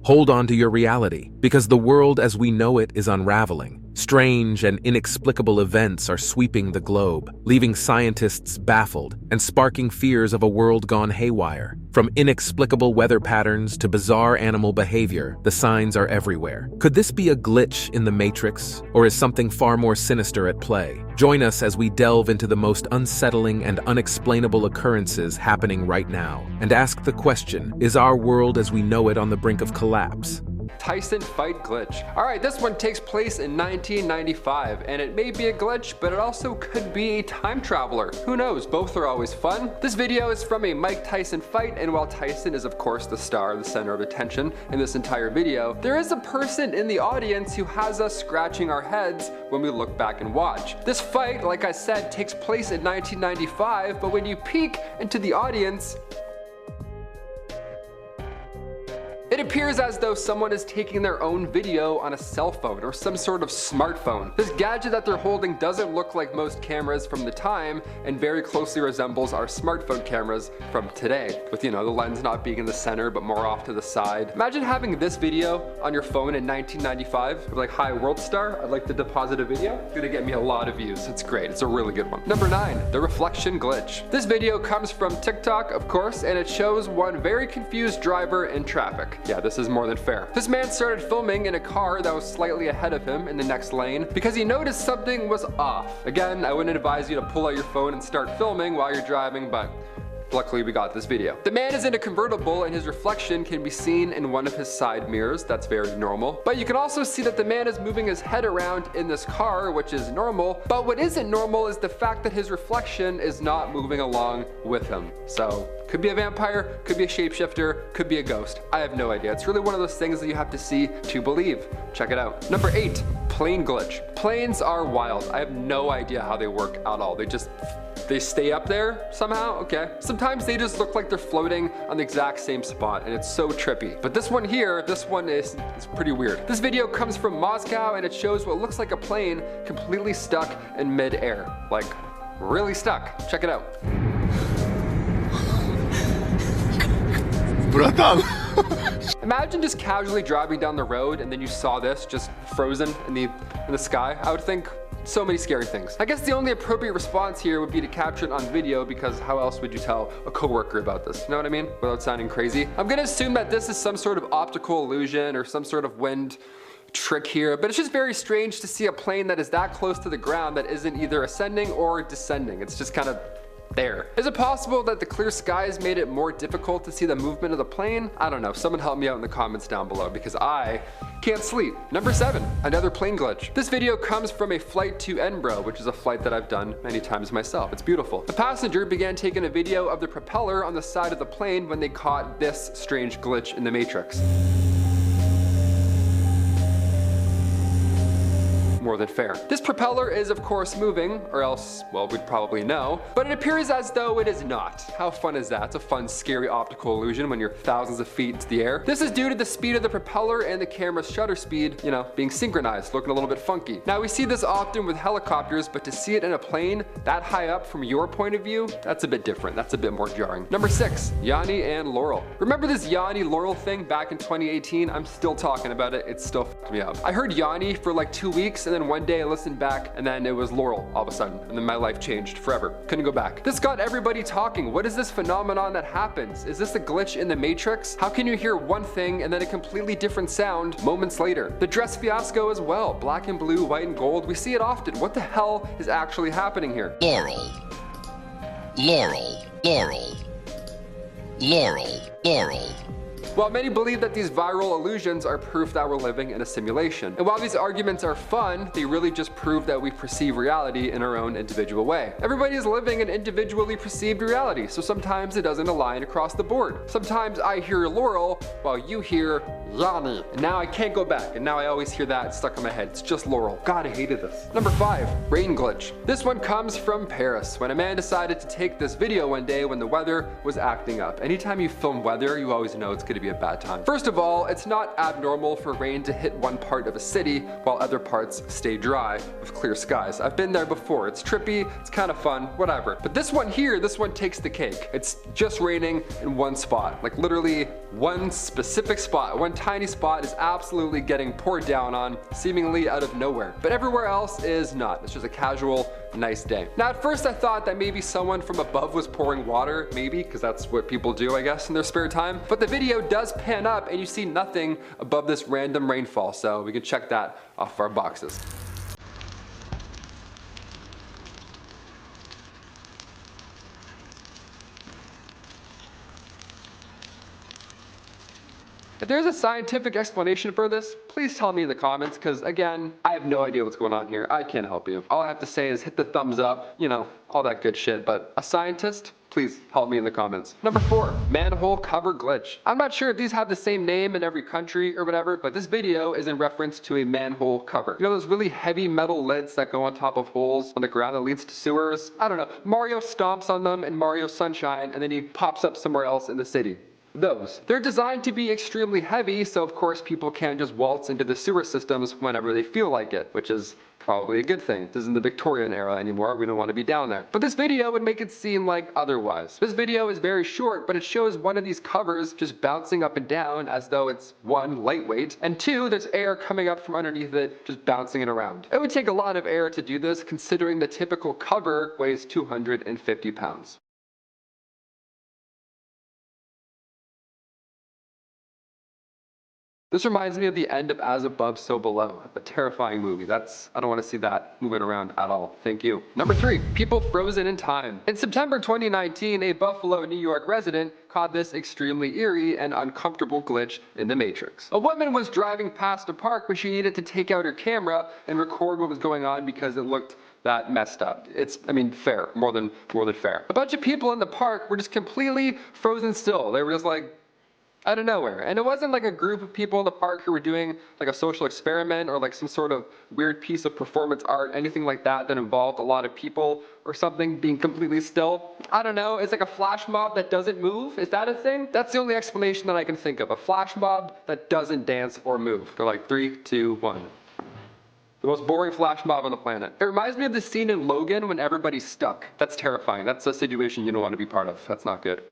Hold on to your reality, because the world as we know it is unraveling. Strange and inexplicable events are sweeping the globe, leaving scientists baffled and sparking fears of a world gone haywire. From inexplicable weather patterns to bizarre animal behavior, the signs are everywhere. Could this be a glitch in the Matrix, or is something far more sinister at play? Join us as we delve into the most unsettling and unexplainable occurrences happening right now, and ask the question, is our world as we know it on the brink of collapse? Tyson fight glitch. Alright, this one takes place in 1995, and it may be a glitch, but it also could be a time traveler. Who knows? Both are always fun. This video is from a Mike Tyson fight, and while Tyson is of course the star, the center of attention in this entire video, there is a person in the audience who has us scratching our heads when we look back and watch. This fight, like I said, takes place in 1995, but when you peek into the audience, it appears as though someone is taking their own video on a cell phone or some sort of smartphone. This gadget that they're holding doesn't look like most cameras from the time and very closely resembles our smartphone cameras from today, with the lens not being in the center but more off to the side. Imagine having this video on your phone in 1995. Like, hi world star, I'd like to deposit a video. It's gonna get me a lot of views. It's great, it's a really good one. Number 9, the reflection glitch. This video comes from TikTok, of course, and it shows one very confused driver in traffic. Yeah, this is more than fair. This man started filming in a car that was slightly ahead of him in the next lane because he noticed something was off. Again, I wouldn't advise you to pull out your phone and start filming while you're driving, but luckily we got this video. The man is in a convertible and his reflection can be seen in one of his side mirrors. That's very normal. But you can also see that the man is moving his head around in this car, which is normal. But what isn't normal is the fact that his reflection is not moving along with him. So, could be a vampire, could be a shapeshifter, could be a ghost. I have no idea. It's really one of those things that you have to see to believe. Check it out. Number 8, plane glitch. Planes are wild. I have no idea how they work at all. They stay up there somehow? Okay. Sometimes they just look like they're floating on the exact same spot, and it's so trippy. But this one here, is pretty weird. This video comes from Moscow, and it shows what looks like a plane completely stuck in mid-air. Like, really stuck. Check it out. Imagine just casually driving down the road and then you saw this just frozen in the sky. I would think so many scary things. I guess the only appropriate response here would be to capture it on video, because how else would you tell a coworker about this? You know what I mean? Without sounding crazy. I'm gonna assume that this is some sort of optical illusion or some sort of wind trick here, but it's just very strange to see a plane that is that close to the ground that isn't either ascending or descending. It's just kind of there. Is it possible that the clear skies made it more difficult to see the movement of the plane? I don't know. Someone help me out in the comments down below, because I can't sleep. Number 7, another plane glitch. This video comes from a flight to Edinburgh, which is a flight that I've done many times myself. It's beautiful. The passenger began taking a video of the propeller on the side of the plane when they caught this strange glitch in the Matrix. More than fair. This propeller is of course moving, or else, well, we'd probably know, but it appears as though it is not. How fun is that? It's a fun, scary optical illusion when you're thousands of feet into the air. This is due to the speed of the propeller and the camera's shutter speed, being synchronized, looking a little bit funky. Now, we see this often with helicopters, but to see it in a plane that high up from your point of view, that's a bit different. That's a bit more jarring. Number 6, Yanni and Laurel. Remember this Yanni Laurel thing back in 2018? I'm still talking about it. It still fucked me up. I heard Yanni for like 2 weeks, and then one day I listened back, and then it was Laurel all of a sudden, and then my life changed forever. Couldn't go back. This got everybody talking. What is this phenomenon that happens? Is this a glitch in the Matrix? How can you hear one thing and then a completely different sound moments later? The dress fiasco as well. Black and blue, white and gold. We see it often. What the hell is actually happening here? Laurel. Laurel. Laurel. Laurel. Laurel. While many believe that these viral illusions are proof that we're living in a simulation. And while these arguments are fun, they really just prove that we perceive reality in our own individual way. Everybody is living an individually perceived reality, so sometimes it doesn't align across the board. Sometimes I hear Laurel while you hear Yanni. And now I can't go back, and now I always hear that stuck in my head. It's just Laurel. God, I hated this. Number 5, rain glitch. This one comes from Paris, when a man decided to take this video one day when the weather was acting up. Anytime you film weather, you always know it's gonna gonna be a bad time. First of all, it's not abnormal for rain to hit one part of a city while other parts stay dry with clear skies. I've been there before. It's trippy, it's kind of fun, whatever. But this one here, this one takes the cake. It's just raining in one spot, like literally one specific spot. One tiny spot is absolutely getting poured down on, seemingly out of nowhere. But everywhere else is not. It's just a casual, nice day. Now at first I thought that maybe someone from above was pouring water, maybe, because that's what people do, I guess, in their spare time. But the video does pan up and you see nothing above this random rainfall, so we can check that off our boxes. If there's a scientific explanation for this, please tell me in the comments, because again, I have no idea what's going on here. I can't help you. All I have to say is hit the thumbs up, you know, all that good shit, but a scientist? Please help me in the comments. Number 4, manhole cover glitch. I'm not sure if these have the same name in every country or whatever, but this video is in reference to a manhole cover. You know those really heavy metal lids that go on top of holes on the ground that leads to sewers? I don't know. Mario stomps on them in Mario Sunshine and then he pops up somewhere else in the city. Those. They're designed to be extremely heavy, so of course people can't just waltz into the sewer systems whenever they feel like it, which is probably a good thing. This isn't the Victorian era anymore, we don't want to be down there. But this video would make it seem like otherwise. This video is very short, but it shows one of these covers just bouncing up and down as though it's 1, lightweight, and 2, there's air coming up from underneath it, just bouncing it around. It would take a lot of air to do this, considering the typical cover weighs 250 pounds. This reminds me of the end of As Above, So Below, a terrifying movie. I don't want to see that moving around at all. Thank you. Number 3, people frozen in time. In September 2019, a Buffalo, New York resident caught this extremely eerie and uncomfortable glitch in the Matrix. A woman was driving past a park when she needed to take out her camera and record what was going on because it looked that messed up. It's, I mean, fair, more than fair. A bunch of people in the park were just completely frozen still. They were just like, out of nowhere. And it wasn't like a group of people in the park who were doing like a social experiment or like some sort of weird piece of performance art, anything like that that involved a lot of people or something being completely still. I don't know, it's like a flash mob that doesn't move. Is that a thing? That's the only explanation that I can think of. A flash mob that doesn't dance or move. They're like 3, 2, 1. The most boring flash mob on the planet. It reminds me of the scene in Logan when everybody's stuck. That's terrifying. That's a situation you don't want to be part of. That's not good.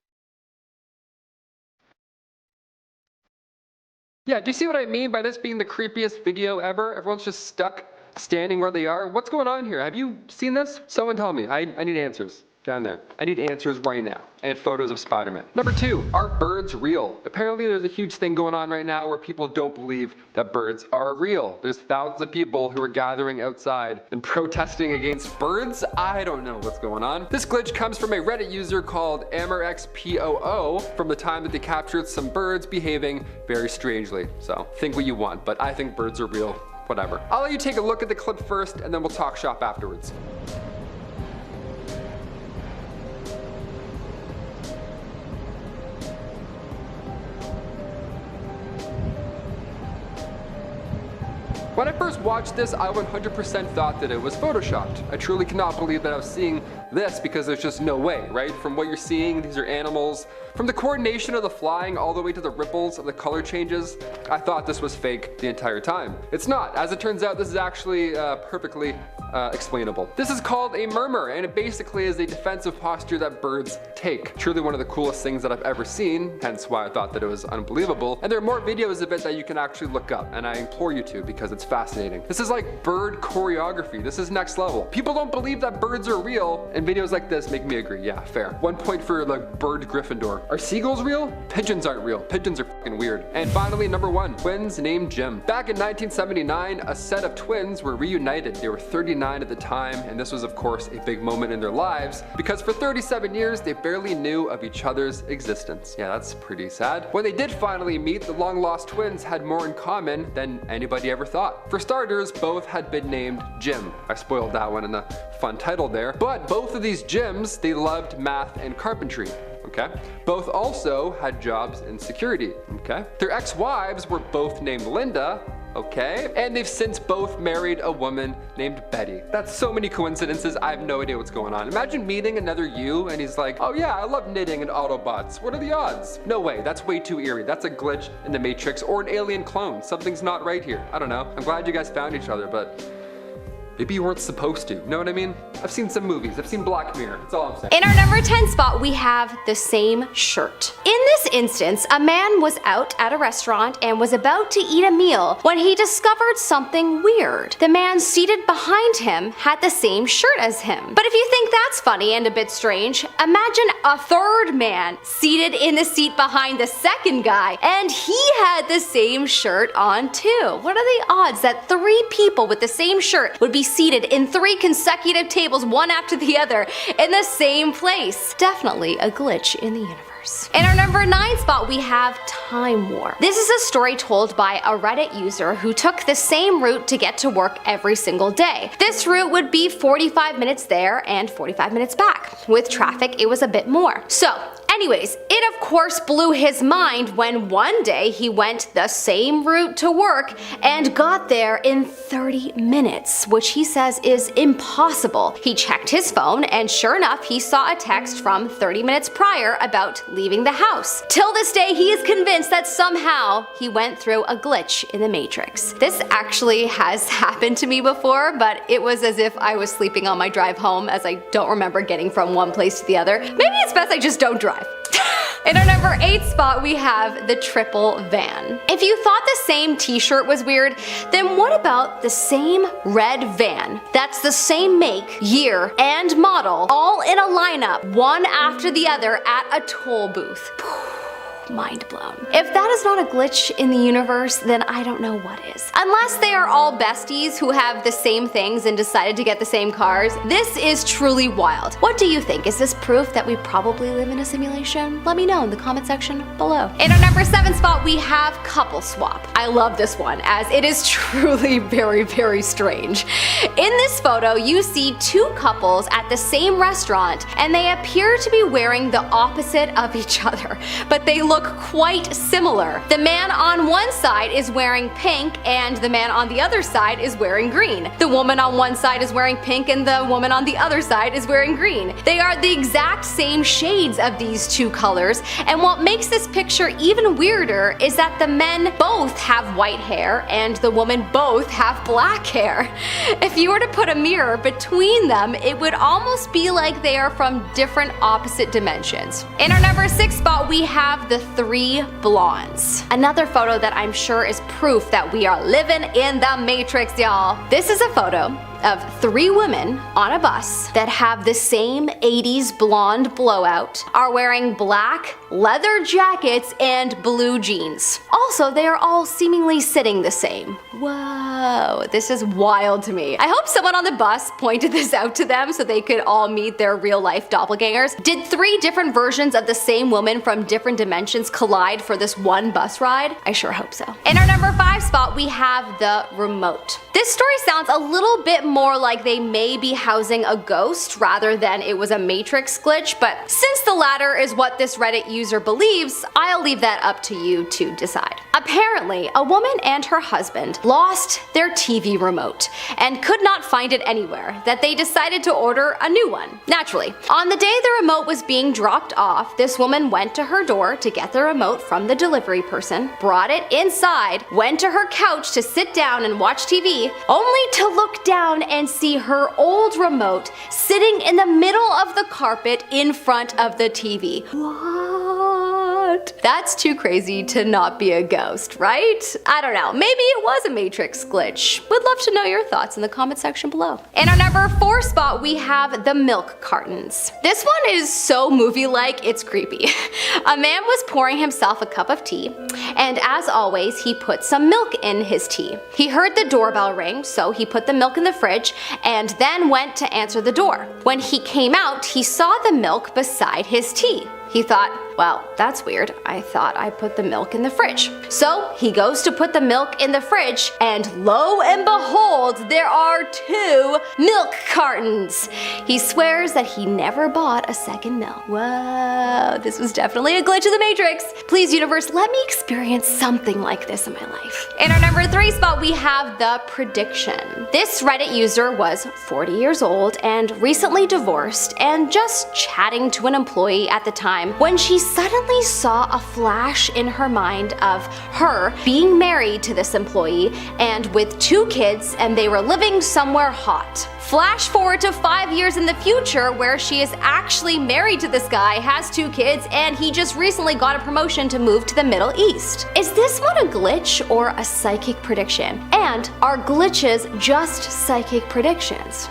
Yeah, do you see what I mean by this being the creepiest video ever? Everyone's just stuck standing where they are. What's going on here? Have you seen this? Someone tell me. I need answers. Down there. I need answers right now. And photos of Spider-Man. Number 2, are birds real? Apparently there's a huge thing going on right now where people don't believe that birds are real. There's thousands of people who are gathering outside and protesting against birds. I don't know what's going on. This glitch comes from a Reddit user called AmerXPOO from the time that they captured some birds behaving very strangely. So think what you want, but I think birds are real. Whatever. I'll let you take a look at the clip first and then we'll talk shop afterwards. When I first watched this, I 100% thought that it was photoshopped. I truly cannot believe that I was seeing this because there's just no way, right? From what you're seeing, these are animals. From the coordination of the flying all the way to the ripples of the color changes, I thought this was fake the entire time. It's not. As it turns out, this is actually perfectly explainable. This is called a murmur, and it basically is a defensive posture that birds take. Truly one of the coolest things that I've ever seen, hence why I thought that it was unbelievable. And there are more videos of it that you can actually look up, and I implore you to because it's fascinating. This is like bird choreography. This is next level. People don't believe that birds are real, and videos like this make me agree. Yeah, fair. 1 point for like bird Gryffindor. Are seagulls real? Pigeons aren't real. Pigeons are fucking weird. And finally, number 1, twins named Jim. Back in 1979, a set of twins were reunited. They were 39 at the time, and this was of course a big moment in their lives because for 37 years they barely knew of each other's existence. Yeah, that's pretty sad. When they did finally meet, the long lost twins had more in common than anybody ever thought. For starters, both had been named Jim. I spoiled that one in the fun title there, but both of these Jims, they loved math and carpentry. Okay. Both also had jobs in security. Okay. Their ex-wives were both named Linda, Okay. And they've since both married a woman named Betty. That's so many coincidences, I have no idea what's going on. Imagine meeting another you and he's like, oh yeah, I love knitting and Autobots. What are the odds? No way, that's way too eerie. That's a glitch in the Matrix or an alien clone. Something's not right here. I don't know. I'm glad you guys found each other, but maybe you weren't supposed to. Know what I mean? I've seen some movies. I've seen Black Mirror. That's all I'm saying. In our number 10 spot, we have the same shirt. In this instance, a man was out at a restaurant and was about to eat a meal when he discovered something weird. The man seated behind him had the same shirt as him. But if you think that's funny and a bit strange, imagine a third man seated in the seat behind the second guy, and he had the same shirt on too. What are the odds that 3 people with the same shirt would be seated in 3 consecutive tables, one after the other, in the same place? Definitely a glitch in the universe. In our number 9 spot, we have Time War. This is a story told by a Reddit user who took the same route to get to work every single day. This route would be 45 minutes there and 45 minutes back. With traffic, it was a bit more. So, anyways, it of course blew his mind when one day he went the same route to work and got there in 30 minutes, which he says is impossible. He checked his phone and sure enough, he saw a text from 30 minutes prior about leaving the house. Till this day, he is convinced that somehow he went through a glitch in the Matrix. This actually has happened to me before, but it was as if I was sleeping on my drive home, as I don't remember getting from one place to the other. Maybe it's best I just don't drive. In our number 8 spot, we have the triple van. If you thought the same t-shirt was weird, then what about the same red van that's the same make, year, and model, all in a lineup, one after the other at a toll booth? Mind blown. If that is not a glitch in the universe, then I don't know what is. Unless they are all besties who have the same things and decided to get the same cars, this is truly wild. What do you think? Is this proof that we probably live in a simulation? Let me know in the comment section below. In our number 7 spot, we have couple swap. I love this one as it is truly very, very strange. In this photo, you see 2 couples at the same restaurant and they appear to be wearing the opposite of each other, but they look quite similar. The man on one side is wearing pink and the man on the other side is wearing green. The woman on one side is wearing pink and the woman on the other side is wearing green. They are the exact same shades of these 2 colors, and what makes this picture even weirder is that the men both have white hair and the women both have black hair. If you were to put a mirror between them, it would almost be like they are from different opposite dimensions. In our number 6 spot, we have the 3 blondes. Another photo that I'm sure is proof that we are living in the Matrix, y'all. This is a photo of 3 women on a bus that have the same 80s blonde blowout, are wearing black leather jackets and blue jeans. Also, they are all seemingly sitting the same. Whoa, this is wild to me. I hope someone on the bus pointed this out to them so they could all meet their real life doppelgangers. Did 3 different versions of the same woman from different dimensions collide for this one bus ride? I sure hope so. In our number 5 spot, we have the remote. This story sounds a little bit more like they may be housing a ghost rather than it was a Matrix glitch, but since the latter is what this Reddit user believes, I'll leave that up to you to decide. Apparently, a woman and her husband lost their TV remote and could not find it anywhere, that they decided to order a new one. Naturally, on the day the remote was being dropped off, this woman went to her door to get the remote from the delivery person, brought it inside, went to her couch to sit down and watch TV, only to look down and see her old remote sitting in the middle of the carpet in front of the TV. What? That's too crazy to not be a ghost, right? I don't know, maybe it was a Matrix glitch. Would love to know your thoughts in the comment section below. In our number 4 spot, we have the milk cartons. This one is so movie-like, it's creepy. A man was pouring himself a cup of tea, and as always, he put some milk in his tea. He heard the doorbell ring, so he put the milk in the fridge and then went to answer the door. When he came out, he saw the milk beside his tea. He thought, Well, that's weird. I thought I put the milk in the fridge. So he goes to put the milk in the fridge, and lo and behold, there are 2 milk cartons. He swears that he never bought a second milk. Whoa, this was definitely a glitch of the Matrix. Please, universe, let me experience something like this in my life. In our number 3 spot, we have the prediction. This Reddit user was 40 years old and recently divorced and just chatting to an employee at the time when she suddenly saw a flash in her mind of her being married to this employee and with 2 kids, and they were living somewhere hot. Flash forward to 5 years in the future where she is actually married to this guy, has 2 kids, and he just recently got a promotion to move to the Middle East. Is this one a glitch or a psychic prediction? And are glitches just psychic predictions?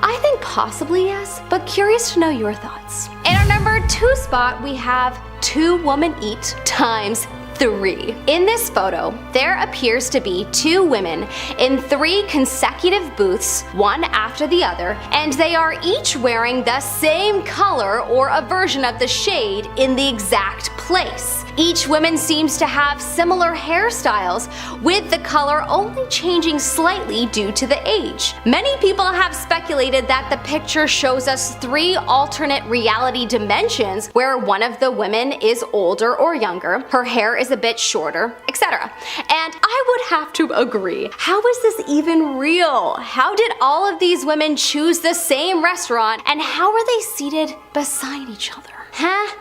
I think possibly yes, but curious to know your thoughts. In our number 2 spot, we have 2 women eat times 3. In this photo, there appears to be 2 women in 3 consecutive booths, one after the other, and they are each wearing the same color or a version of the shade in the exact place. Each woman seems to have similar hairstyles, with the color only changing slightly due to the age. Many people have speculated that the picture shows us 3 alternate reality dimensions where one of the women is older or younger, her hair is a bit shorter, etc. And I would have to agree. How is this even real? How did all of these women choose the same restaurant, and how are they seated beside each other? Huh?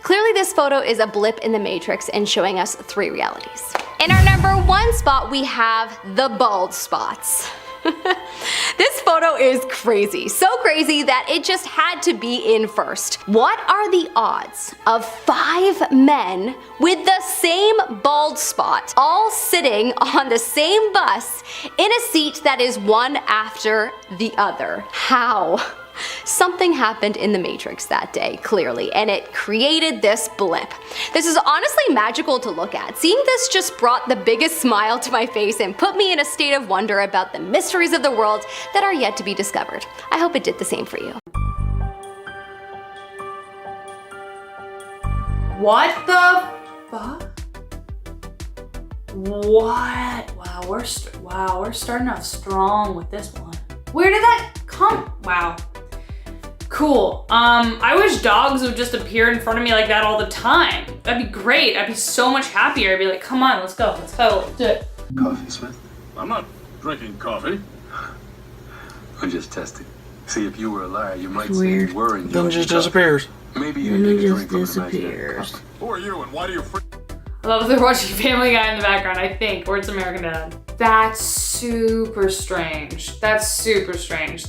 Clearly this photo is a blip in the Matrix and showing us 3 realities. In our number 1 spot, we have the bald spots. This photo is crazy. So crazy that it just had to be in first. What are the odds of 5 men with the same bald spot all sitting on the same bus in a seat that is one after the other? How? Something happened in the Matrix that day, clearly, and it created this blip. This is honestly magical to look at. Seeing this just brought the biggest smile to my face and put me in a state of wonder about the mysteries of the world that are yet to be discovered. I hope it did the same for you. What the fuck? What? Wow, we're starting off strong with this one. Where did that come? Wow. Cool. I wish dogs would just appear in front of me like that all the time. That'd be great. I'd be so much happier. I'd be like, come on, let's go. Let's go. Let's do it. Coffee, Smith? I'm not drinking coffee. I'm just testing. See, if you were a liar, you might say you were enjoying Then it just disappears. Maybe you Then it need a just drink disappears. Who are you and why do you I love they're watching Family Guy in the background, I think, or it's American Dad. That's super strange. That's super strange.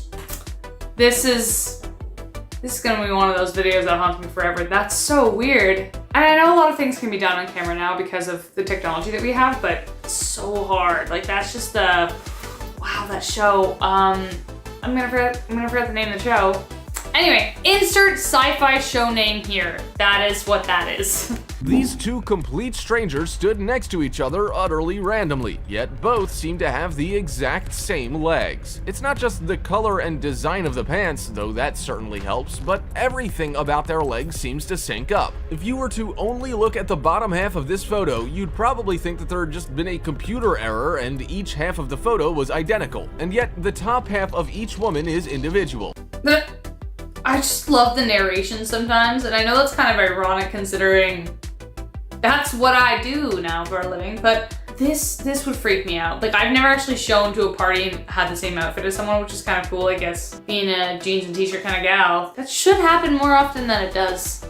This is gonna be one of those videos that haunts me forever. That's so weird. And I know a lot of things can be done on camera now because of the technology that we have, but it's so hard. Like that's just the, wow, that show. I'm gonna forget the name of the show. Anyway, insert sci-fi show name here. That is what that is. These 2 complete strangers stood next to each other utterly randomly, yet both seem to have the exact same legs. It's not just the color and design of the pants, though that certainly helps, but everything about their legs seems to sync up. If you were to only look at the bottom half of this photo, you'd probably think that there had just been a computer error and each half of the photo was identical, and yet the top half of each woman is individual. I just love the narration sometimes, and I know that's kind of ironic considering that's what I do now for a living, but this would freak me out. Like, I've never actually shown to a party and had the same outfit as someone, which is kind of cool, I guess, being a jeans and t-shirt kind of gal. That should happen more often than it does.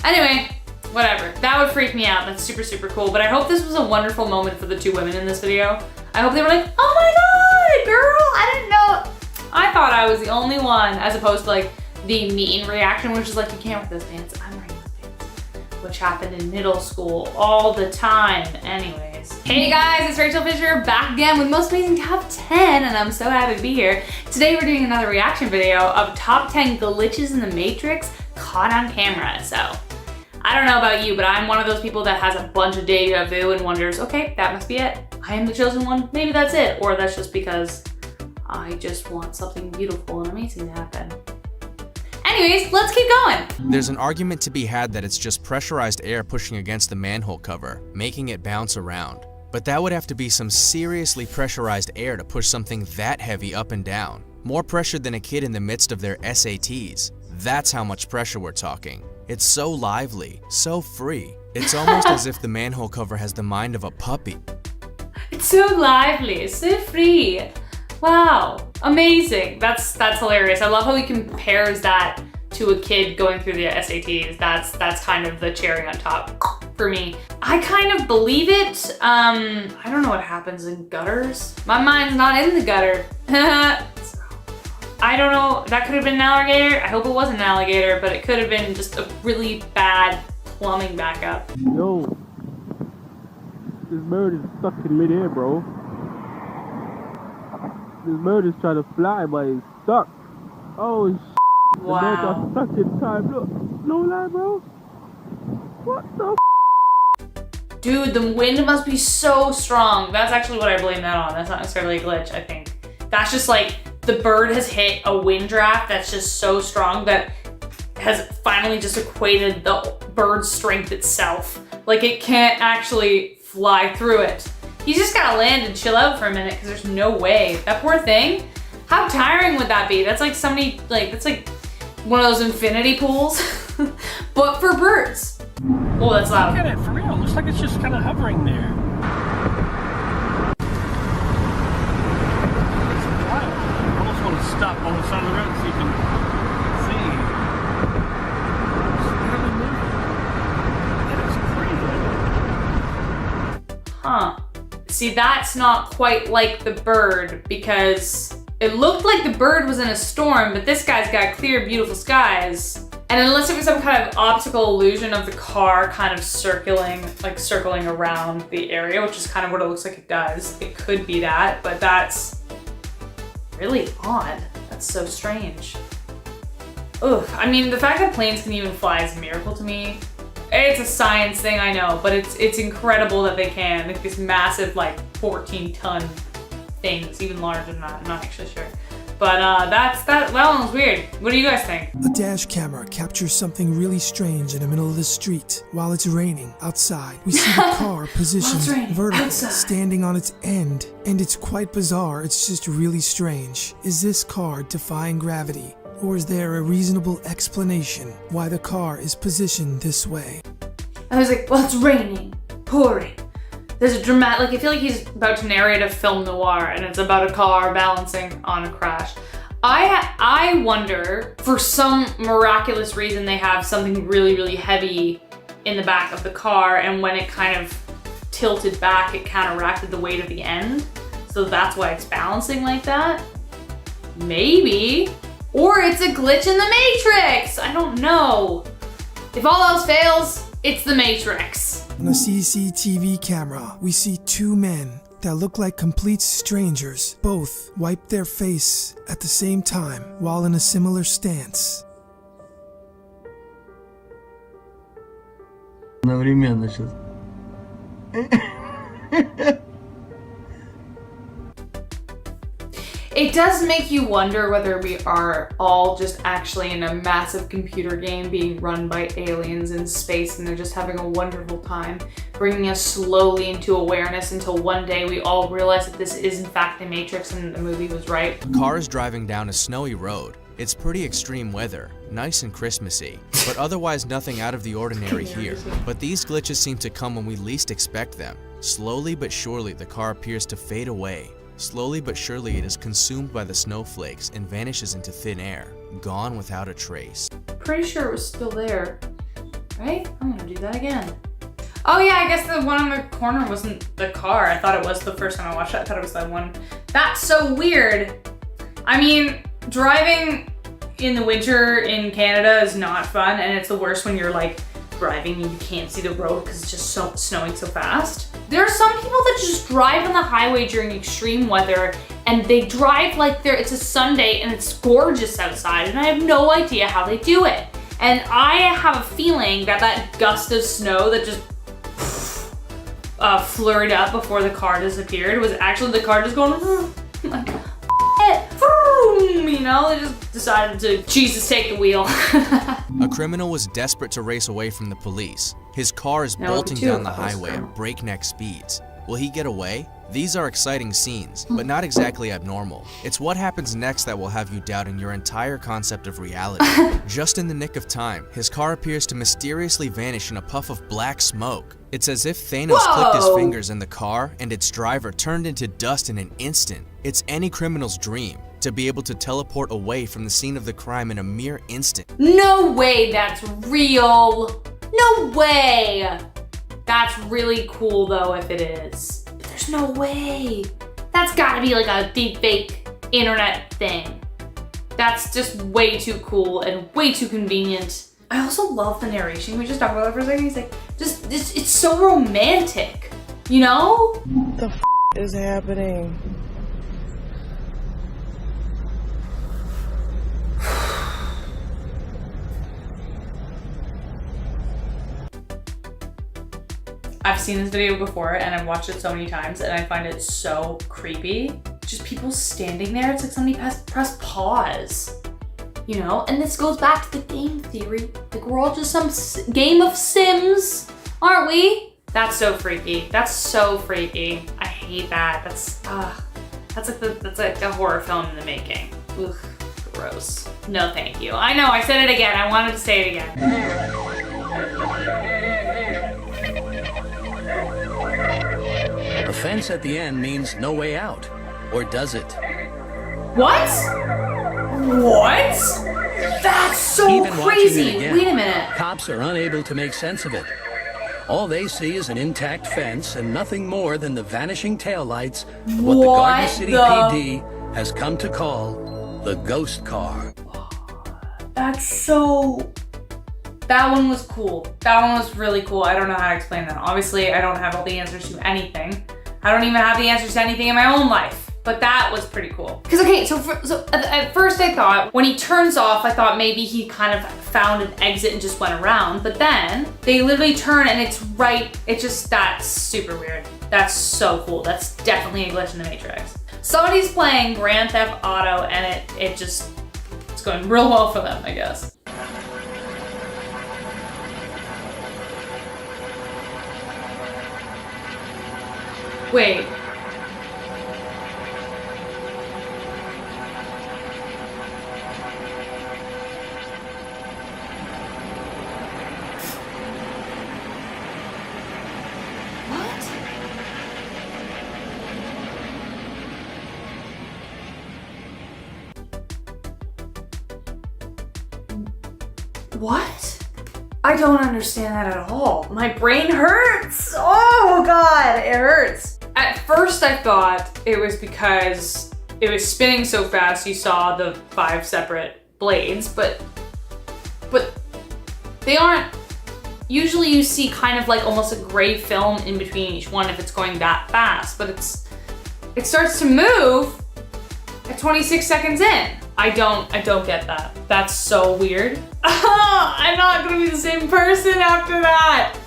Anyway, whatever. That would freak me out. That's super, super cool, but I hope this was a wonderful moment for the 2 women in this video. I hope they were like, oh my god, girl, I didn't know. I thought I was the only one, as opposed to like the mean reaction, which is like, you can't wear those pants. I'm wearing those pants. Which happened in middle school all the time. Anyways. Hey guys, it's Rachel Fisher back again with Most Amazing Top 10, and I'm so happy to be here. Today we're doing another reaction video of top 10 glitches in the Matrix caught on camera. So, I don't know about you, but I'm one of those people that has a bunch of deja vu and wonders, okay, that must be it. I am the chosen one, maybe that's it. Or that's just because I just want something beautiful and amazing to happen. Anyways, let's keep going. There's an argument to be had that it's just pressurized air pushing against the manhole cover, making it bounce around. But that would have to be some seriously pressurized air to push something that heavy up and down. More pressure than a kid in the midst of their SATs. That's how much pressure we're talking. It's so lively, so free. It's almost as if the manhole cover has the mind of a puppy. It's so lively, so free. Wow, amazing. That's hilarious. I love how he compares that to a kid going through the SATs. That's kind of the cherry on top for me. I kind of believe it. I don't know what happens in gutters. My mind's not in the gutter. I don't know, that could have been an alligator. I hope it wasn't an alligator, but it could have been just a really bad plumbing backup. Yo, this bird is stuck in midair, bro. This bird is trying to fly, but it's stuck. Oh, the bird got stuck in time. Look, no lie, bro. What the Dude, the wind must be so strong. That's actually what I blame that on. That's not necessarily a glitch, I think. That's just like, the bird has hit a wind draft that's just so strong that has finally just equated the bird's strength itself. Like it can't actually fly through it. He's just gotta land and chill out for a minute because there's no way. That poor thing, how tiring would that be? That's like somebody, that's like one of those infinity pools, but for birds. Oh, that's loud. Look at it, for real. Looks like it's just kind of hovering there. Stop on the side of the road so you can see. It's really good. Huh. See, that's not quite like the bird because it looked like the bird was in a storm, but this guy's got clear, beautiful skies. And unless it was some kind of optical illusion of the car kind of circling around the area, which is kind of what it looks like it does. It could be that, but that's really odd. That's so strange. Ugh, I mean, the fact that planes can even fly is a miracle to me. It's a science thing, I know, but it's incredible that they can. Like these massive, like 14-ton things, even larger than that, I'm not actually sure. But that one was weird. What do you guys think? A dash camera captures something really strange in the middle of the street. While it's raining outside, we see the car positioned vertically, standing on its end. And it's quite bizarre, it's just really strange. Is this car defying gravity? Or is there a reasonable explanation why the car is positioned this way? I was like, well, it's raining, pouring. There's a dramatic, I feel like he's about to narrate a film noir and it's about a car balancing on a crash. I wonder, for some miraculous reason, they have something really, really heavy in the back of the car, and when it kind of tilted back, it counteracted the weight of the end. So that's why it's balancing like that. Maybe. Or it's a glitch in the Matrix. I don't know. If all else fails, it's the Matrix. On a CCTV camera, we see two men that look like complete strangers. Both wipe their face at the same time while in a similar stance. Одновременно сейчас. It does make you wonder whether we are all just actually in a massive computer game being run by aliens in space and they're just having a wonderful time, bringing us slowly into awareness until one day we all realize that this is in fact the Matrix and the movie was right. The car is driving down a snowy road. It's pretty extreme weather, nice and Christmassy, but otherwise nothing out of the ordinary here. But these glitches seem to come when we least expect them. Slowly but surely the car appears to fade away. Slowly but surely it is consumed by the snowflakes and vanishes into thin air, gone without a trace. Pretty sure it was still there, right? I'm gonna do that again. Oh yeah, I guess the one on the corner wasn't the car. I thought it was the first time I watched it. I thought it was that one. That's so weird. I mean, driving in the winter in Canada is not fun, and it's the worst when you're like driving and you can't see the road because it's just so snowing so fast. There are some people that just drive on the highway during extreme weather and they drive like it's a Sunday and it's gorgeous outside, and I have no idea how they do it. And I have a feeling that that gust of snow that just flurried up before the car disappeared was actually the car just going like, You know, they just decided to Jesus take the wheel. A criminal was desperate to race away from the police. His car is bolting down the highway at breakneck speeds. Will he get away? These are exciting scenes, but not exactly abnormal. It's what happens next that will have you doubting your entire concept of reality. Just in the nick of time, his car appears to mysteriously vanish in a puff of black smoke. It's as if Thanos clicked his fingers in the car and its driver turned into dust in an instant. It's any criminal's dream to be able to teleport away from the scene of the crime in a mere instant. No way that's real. No way. That's really cool though if it is. But there's no way. That's gotta be like a deep fake internet thing. That's just way too cool and way too convenient. I also love the narration. We just talked about it for a second. He's like, it's so romantic, you know? What the f is happening? I've seen this video before and I've watched it so many times and I find it so creepy. Just people standing there, it's like somebody press pause, you know? And this goes back to the game theory. Like we're all just some game of Sims, aren't we? That's so freaky. That's so freaky. I hate that. That's like a horror film in the making. Ugh, gross. No, thank you. I know, I said it again. I wanted to say it again. The fence at the end means no way out. Or does it? What? What? That's so Even crazy. Watching it again, wait a minute. Cops are unable to make sense of it. All they see is an intact fence and nothing more than the vanishing taillights of what the Garden City PD has come to call the ghost car. That's so... That one was cool. That one was really cool. I don't know how to explain that. Obviously, I don't have all the answers to anything. I don't even have the answers to anything in my own life. But that was pretty cool. Because, okay, so at first I thought, when he turns off, I thought maybe he kind of found an exit and just went around. But then, they literally turn and it's right, that's super weird. That's so cool. That's definitely a glitch in the Matrix. Somebody's playing Grand Theft Auto and it's going real well for them, I guess. Wait. What? I don't understand that at all. My brain hurts. Oh God, it hurts. At first I thought it was because it was spinning so fast you saw the 5 separate blades, but they aren't. Usually you see kind of like almost a gray film in between each one if it's going that fast, but it starts to move at 26 seconds in. I don't get that. That's so weird. I'm not gonna be the same person after that.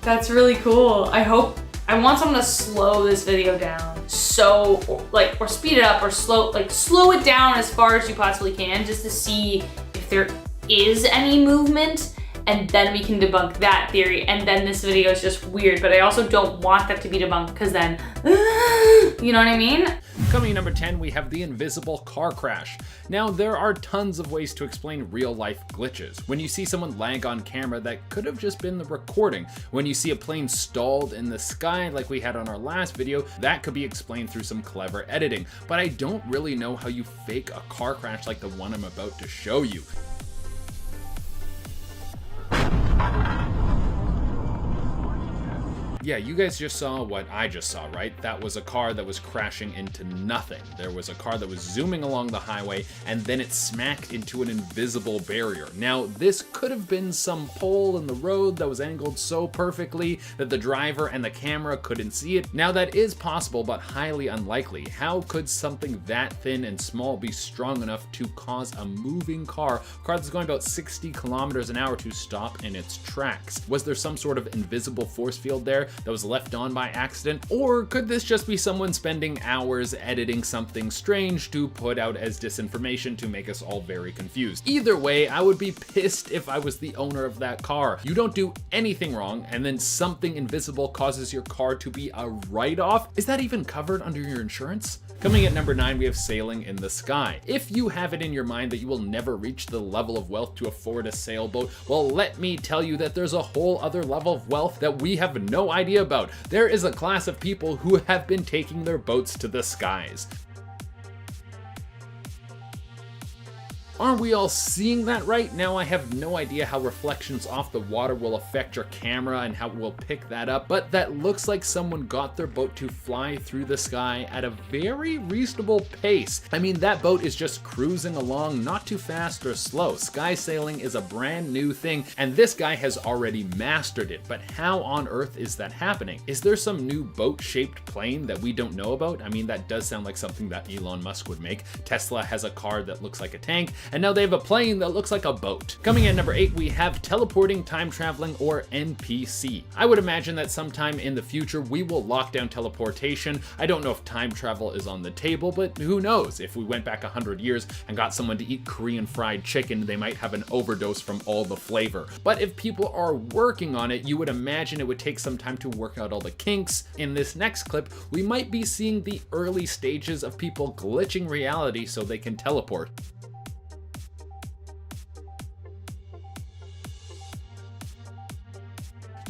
That's really cool. I want someone to slow this video down. Or speed it up or slow it down as far as you possibly can just to see if there is any movement, and then we can debunk that theory, and then this video is just weird. But I also don't want that to be debunked because then, you know what I mean? Coming in number 10, we have the invisible car crash. Now, there are tons of ways to explain real-life glitches. When you see someone lag on camera, that could have just been the recording. When you see a plane stalled in the sky like we had on our last video, that could be explained through some clever editing. But I don't really know how you fake a car crash like the one I'm about to show you. Yeah, you guys just saw what I just saw, right? That was a car that was crashing into nothing. There was a car that was zooming along the highway, and then it smacked into an invisible barrier. Now, this could have been some pole in the road that was angled so perfectly that the driver and the camera couldn't see it. Now, that is possible, but highly unlikely. How could something that thin and small be strong enough to cause a moving car that's going about 60 kilometers an hour to stop in its tracks? Was there some sort of invisible force field there that was left on by accident? Or could this just be someone spending hours editing something strange to put out as disinformation to make us all very confused? Either way, I would be pissed if I was the owner of that car. You don't do anything wrong, and then something invisible causes your car to be a write-off? Is that even covered under your insurance? Coming at number 9, we have sailing in the sky. If you have it in your mind that you will never reach the level of wealth to afford a sailboat, well, let me tell you that there's a whole other level of wealth that we have no idea about. There is a class of people who have been taking their boats to the skies. Aren't we all seeing that right? Now I have no idea how reflections off the water will affect your camera and how it will pick that up, but that looks like someone got their boat to fly through the sky at a very reasonable pace. I mean, that boat is just cruising along, not too fast or slow. Sky sailing is a brand new thing, and this guy has already mastered it, but how on earth is that happening? Is there some new boat-shaped plane that we don't know about? I mean, that does sound like something that Elon Musk would make. Tesla has a car that looks like a tank, and now they have a plane that looks like a boat. Coming in number 8, we have teleporting, time traveling, or NPC. I would imagine that sometime in the future we will lock down teleportation. I don't know if time travel is on the table, but who knows? If we went back 100 years and got someone to eat Korean fried chicken, they might have an overdose from all the flavor. But if people are working on it, you would imagine it would take some time to work out all the kinks. In this next clip, we might be seeing the early stages of people glitching reality so they can teleport.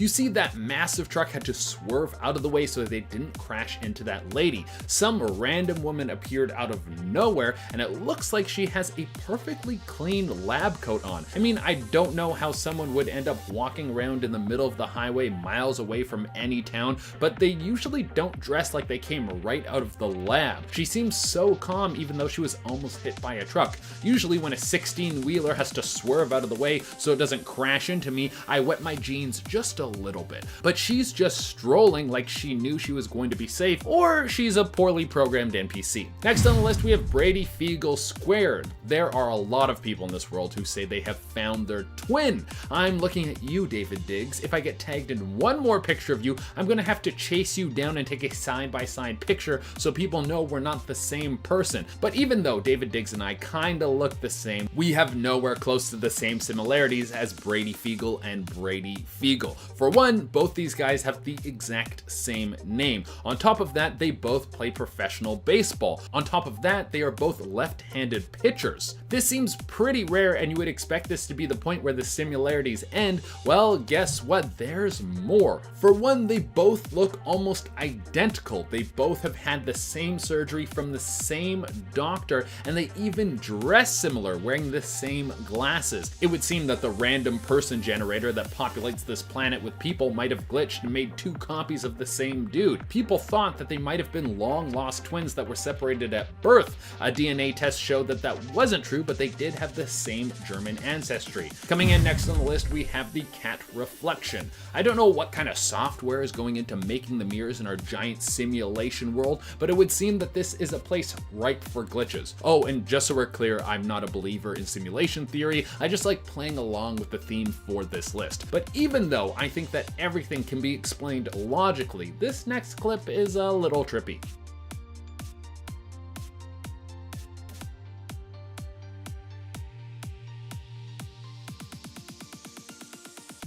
You see, that massive truck had to swerve out of the way so they didn't crash into that lady. Some random woman appeared out of nowhere, and it looks like she has a perfectly clean lab coat on. I mean, I don't know how someone would end up walking around in the middle of the highway miles away from any town, but they usually don't dress like they came right out of the lab. She seems so calm even though she was almost hit by a truck. Usually when a 16-wheeler has to swerve out of the way so it doesn't crash into me, I wet my jeans just a little bit. But she's just strolling like she knew she was going to be safe, or she's a poorly programmed NPC. Next on the list, we have Brady Fiegel squared. There are a lot of people in this world who say they have found their twin. I'm looking at you, David Diggs. If I get tagged in one more picture of you, I'm gonna have to chase you down and take a side-by-side picture so people know we're not the same person. But even though David Diggs and I kinda look the same, we have nowhere close to the same similarities as Brady Fiegel and Brady Fiegel. For one, both these guys have the exact same name. On top of that, they both play professional baseball. On top of that, they are both left-handed pitchers. This seems pretty rare, and you would expect this to be the point where the similarities end. Well, guess what? There's more. For one, they both look almost identical. They both have had the same surgery from the same doctor, and they even dress similar, wearing the same glasses. It would seem that the random person generator that populates this planet with people might have glitched and made two copies of the same dude. People thought that they might have been long-lost twins that were separated at birth. A DNA test showed that that wasn't true, but they did have the same German ancestry. Coming in next on the list, we have the cat reflection. I don't know what kind of software is going into making the mirrors in our giant simulation world, but it would seem that this is a place ripe for glitches. Oh, and just so we're clear, I'm not a believer in simulation theory. I just like playing along with the theme for this list. But even though I think that everything can be explained logically, this next clip is a little trippy.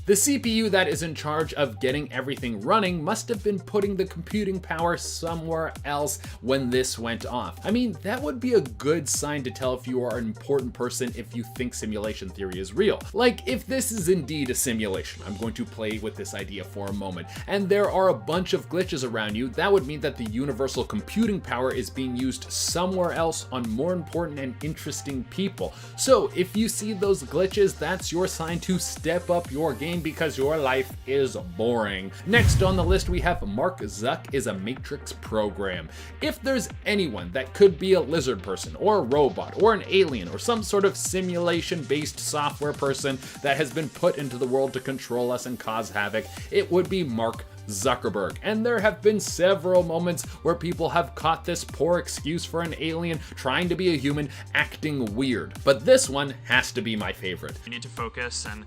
The CPU that is in charge of getting everything running must have been putting the computing power somewhere else when this went off. I mean, that would be a good sign to tell if you are an important person if you think simulation theory is real. Like, if this is indeed a simulation, I'm going to play with this idea for a moment, and there are a bunch of glitches around you, that would mean that the universal computing power is being used somewhere else on more important and interesting people. So if you see those glitches, that's your sign to step up your game because your life is boring. Next on the list, we have Mark Zuck is a Matrix program. If there's anyone that could be a lizard person or a robot or an alien or some sort of simulation-based software person that has been put into the world to control us and cause havoc, it would be Mark Zuckerberg. And there have been several moments where people have caught this poor excuse for an alien trying to be a human acting weird. But this one has to be my favorite. You need to focus and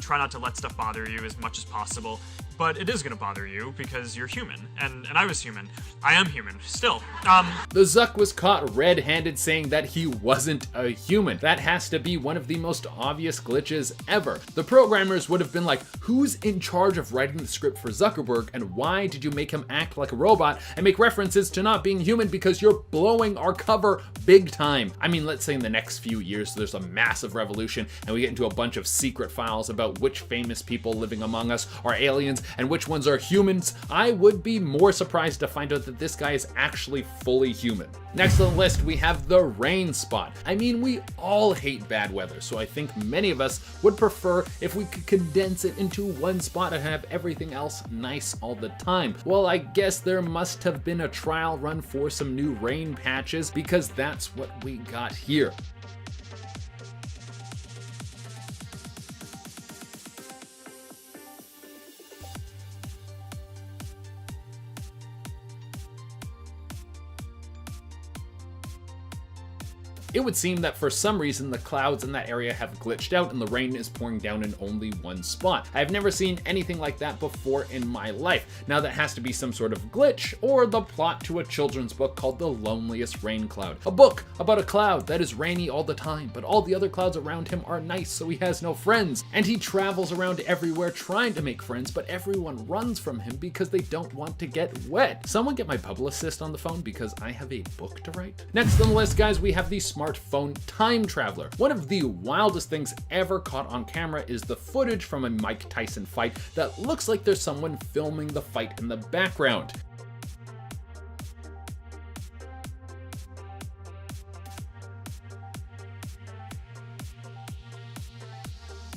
try not to let stuff bother you as much as possible. but it is gonna bother you because you're human, and I was human. I am human, still. The Zuck was caught red-handed saying that he wasn't a human. That has to be one of the most obvious glitches ever. The programmers would have been like, who's in charge of writing the script for Zuckerberg, and why did you make him act like a robot and make references to not being human because you're blowing our cover big time? I mean, let's say in the next few years there's a massive revolution and we get into a bunch of secret files about which famous people living among us are aliens and which ones are humans. I would be more surprised to find out that this guy is actually fully human. Next on the list, we have the rain spot. I mean, we all hate bad weather, so I think many of us would prefer if we could condense it into one spot and have everything else nice all the time. Well, I guess there must have been a trial run for some new rain patches, because that's what we got here. It would seem that for some reason the clouds in that area have glitched out and the rain is pouring down in only one spot. I've never seen anything like that before in my life. Now that has to be some sort of glitch or the plot to a children's book called The Loneliest Rain Cloud. A book about a cloud that is rainy all the time, but all the other clouds around him are nice, so he has no friends. And he travels around everywhere trying to make friends, but everyone runs from him because they don't want to get wet. Someone get my publicist on the phone because I have a book to write. Next on the list, guys, we have the smartphone time traveler. One of the wildest things ever caught on camera is the footage from a Mike Tyson fight that looks like there's someone filming the fight in the background.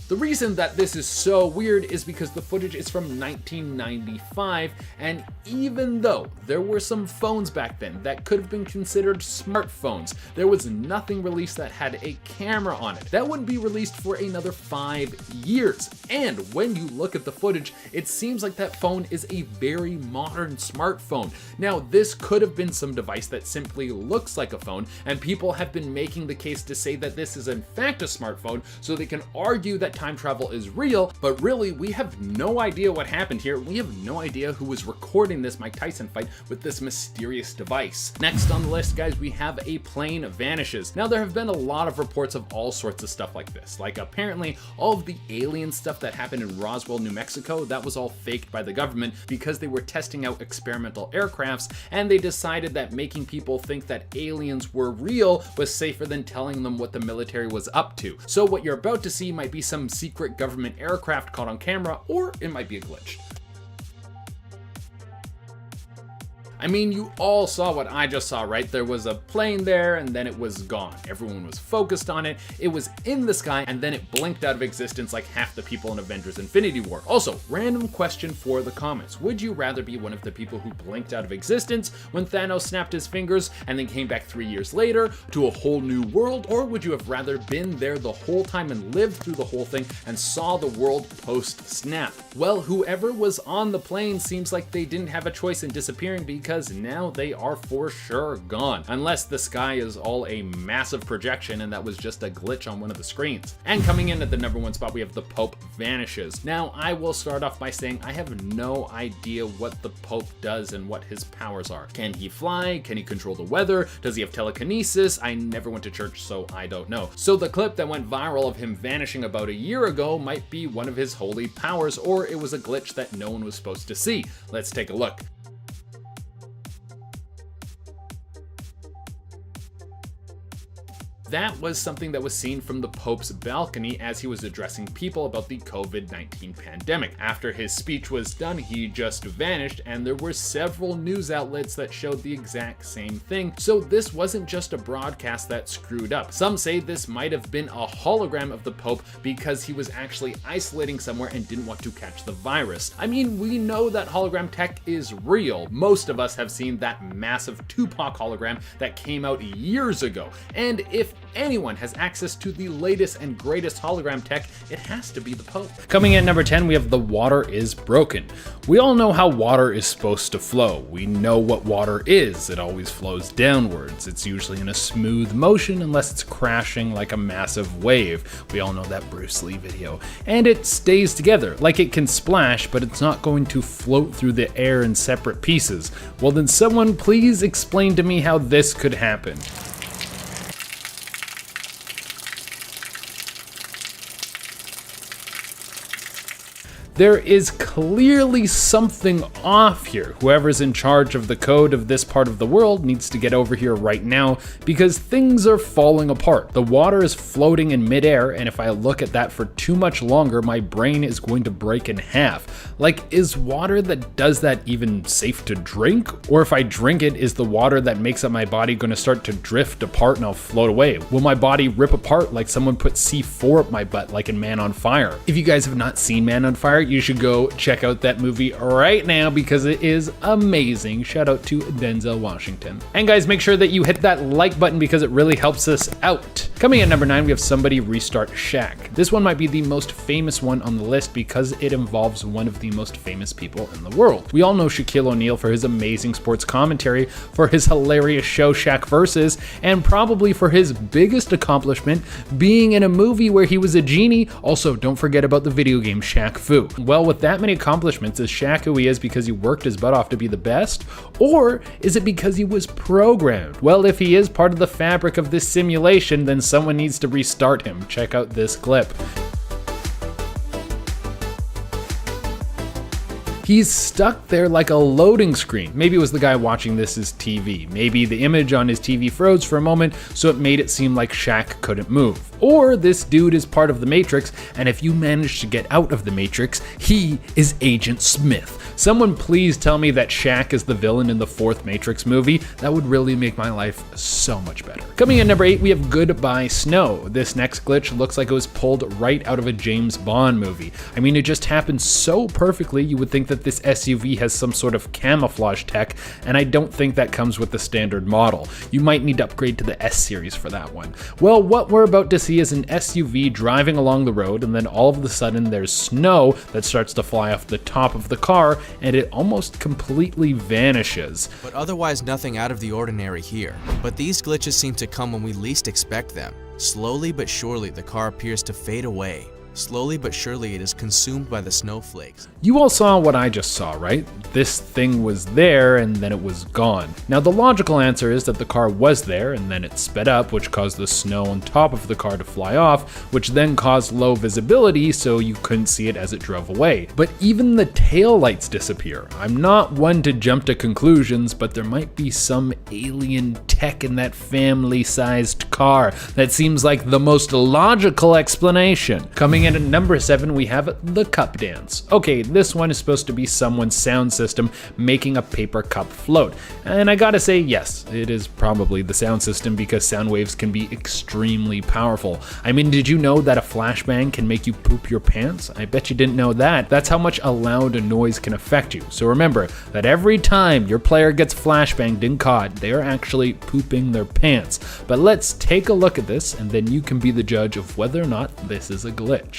The reason that this is so weird is because the footage is from 1995, and even though there were some phones back then that could have been considered smartphones, there was nothing released that had a camera on it. That wouldn't be released for another 5 years. And when you look at the footage, it seems like that phone is a very modern smartphone. Now, this could have been some device that simply looks like a phone, and people have been making the case to say that this is in fact a smartphone so they can argue that time travel is real, but really we have no idea what happened here. We have no idea who was recording this Mike Tyson fight with this mysterious device. Next on the list, guys, we have a plane vanishes. Now, there have been a lot of reports of all sorts of stuff like this. Like, apparently all of the alien stuff that happened in Roswell, New Mexico, that was all faked by the government because they were testing out experimental aircrafts, and they decided that making people think that aliens were real was safer than telling them what the military was up to. So what you're about to see might be some secret government aircraft caught on camera, or it might be a glitch. I mean, you all saw what I just saw, right? There was a plane there and then it was gone. Everyone was focused on it. It was in the sky and then it blinked out of existence like half the people in Avengers Infinity War. Also, random question for the comments. Would you rather be one of the people who blinked out of existence when Thanos snapped his fingers and then came back 3 years later to a whole new world? Or would you have rather been there the whole time and lived through the whole thing and saw the world post-snap? Well, whoever was on the plane seems like they didn't have a choice in disappearing because now they are for sure gone. Unless the sky is all a massive projection and that was just a glitch on one of the screens. And coming in at the #1 spot, we have the Pope vanishes. Now, I will start off by saying I have no idea what the Pope does and what his powers are. Can he fly? Can he control the weather? Does he have telekinesis? I never went to church, so I don't know. So the clip that went viral of him vanishing about a year ago might be one of his holy powers, or it was a glitch that no one was supposed to see. Let's take a look. That was something that was seen from the Pope's balcony as he was addressing people about the COVID-19 pandemic. After his speech was done, he just vanished, and there were several news outlets that showed the exact same thing. So this wasn't just a broadcast that screwed up. Some say this might have been a hologram of the Pope because he was actually isolating somewhere and didn't want to catch the virus. I mean, we know that hologram tech is real. Most of us have seen that massive Tupac hologram that came out years ago. And if anyone has access to the latest and greatest hologram tech, it has to be the Pope. Coming in at number 10, we have the water is broken. We all know how water is supposed to flow. We know what water is. It always flows downwards. It's usually in a smooth motion unless it's crashing like a massive wave. We all know that Bruce Lee video. And it stays together. Like it can splash, but it's not going to float through the air in separate pieces. Well, then someone please explain to me how this could happen. There is clearly something off here. Whoever's in charge of the code of this part of the world needs to get over here right now because things are falling apart. The water is floating in midair, and if I look at that for too much longer, my brain is going to break in half. Like, is water that does that even safe to drink? Or if I drink it, is the water that makes up my body going to start to drift apart and I'll float away? Will my body rip apart like someone put C4 up my butt like in Man on Fire? If you guys have not seen Man on Fire, you should go check out that movie right now because it is amazing. Shout out to Denzel Washington. And guys, make sure that you hit that like button because it really helps us out. Coming in number 9, we have Somebody Restart Shaq. This one might be the most famous one on the list because it involves one of the most famous people in the world. We all know Shaquille O'Neal for his amazing sports commentary, for his hilarious show Shaq Versus, and probably for his biggest accomplishment being in a movie where he was a genie. Also, don't forget about the video game Shaq Fu. Well, with that many accomplishments, is Shaq who he is because he worked his butt off to be the best? Or is it because he was programmed? Well, if he is part of the fabric of this simulation, then someone needs to restart him. Check out this clip. He's stuck there like a loading screen. Maybe it was the guy watching this TV. Maybe the image on his TV froze for a moment, so it made it seem like Shaq couldn't move. Or this dude is part of the Matrix, and if you manage to get out of the Matrix, he is Agent Smith. Someone please tell me that Shaq is the villain in the 4th Matrix movie. That would really make my life so much better. Coming in number 8, we have Goodbye Snow. This next glitch looks like it was pulled right out of a James Bond movie. I mean, it just happened so perfectly, you would think that this SUV has some sort of camouflage tech, and I don't think that comes with the standard model. You might need to upgrade to the S series for that one. Well, what we're about to see is an SUV driving along the road, and then all of a sudden there's snow that starts to fly off the top of the car, and it almost completely vanishes. But otherwise nothing out of the ordinary here. But these glitches seem to come when we least expect them. Slowly but surely the car appears to fade away. Slowly but surely it is consumed by the snowflakes. You all saw what I just saw, right? This thing was there and then it was gone. Now the logical answer is that the car was there and then it sped up, which caused the snow on top of the car to fly off, which then caused low visibility so you couldn't see it as it drove away. But even the tail lights disappear. I'm not one to jump to conclusions, but there might be some alien tech in that family-sized car. That seems like the most logical explanation. Coming in at number 7, we have the cup dance. Okay, this one is supposed to be someone's sound system making a paper cup float. And I gotta say, yes, it is probably the sound system because sound waves can be extremely powerful. I mean, did you know that a flashbang can make you poop your pants? I bet you didn't know that. That's how much a loud noise can affect you. So remember that every time your player gets flashbanged in COD, they are actually pooping their pants. But let's take a look at this and then you can be the judge of whether or not this is a glitch.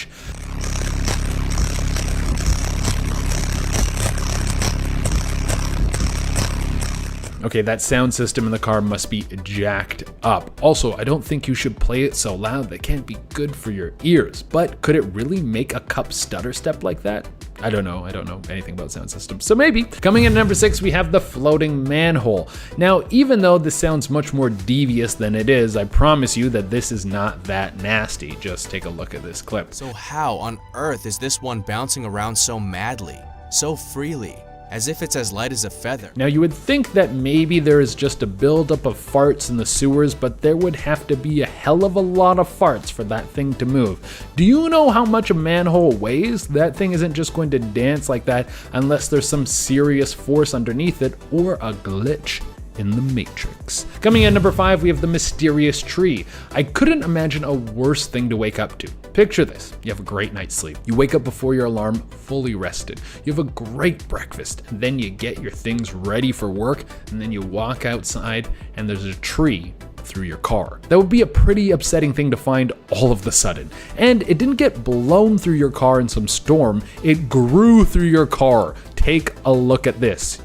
Okay, that sound system in the car must be jacked up. Also, I don't think you should play it so loud. That can't be good for your ears. But could it really make a cup stutter step like that? I don't know anything about sound systems, so maybe. Coming in at number 6, we have the floating manhole. Now, even though this sounds much more devious than it is, I promise you that this is not that nasty. Just take a look at this clip. So how on earth is this one bouncing around so madly, so freely? As if it's as light as a feather. Now you would think that maybe there is just a buildup of farts in the sewers, but there would have to be a hell of a lot of farts for that thing to move. Do you know how much a manhole weighs? That thing isn't just going to dance like that unless there's some serious force underneath it or a glitch in the Matrix. Coming in at number 5, we have the mysterious tree. I couldn't imagine a worse thing to wake up to. Picture this, you have a great night's sleep. You wake up before your alarm, fully rested. You have a great breakfast, and then you get your things ready for work, and then you walk outside, and there's a tree through your car. That would be a pretty upsetting thing to find all of the sudden. And it didn't get blown through your car in some storm, it grew through your car. Take a look at this.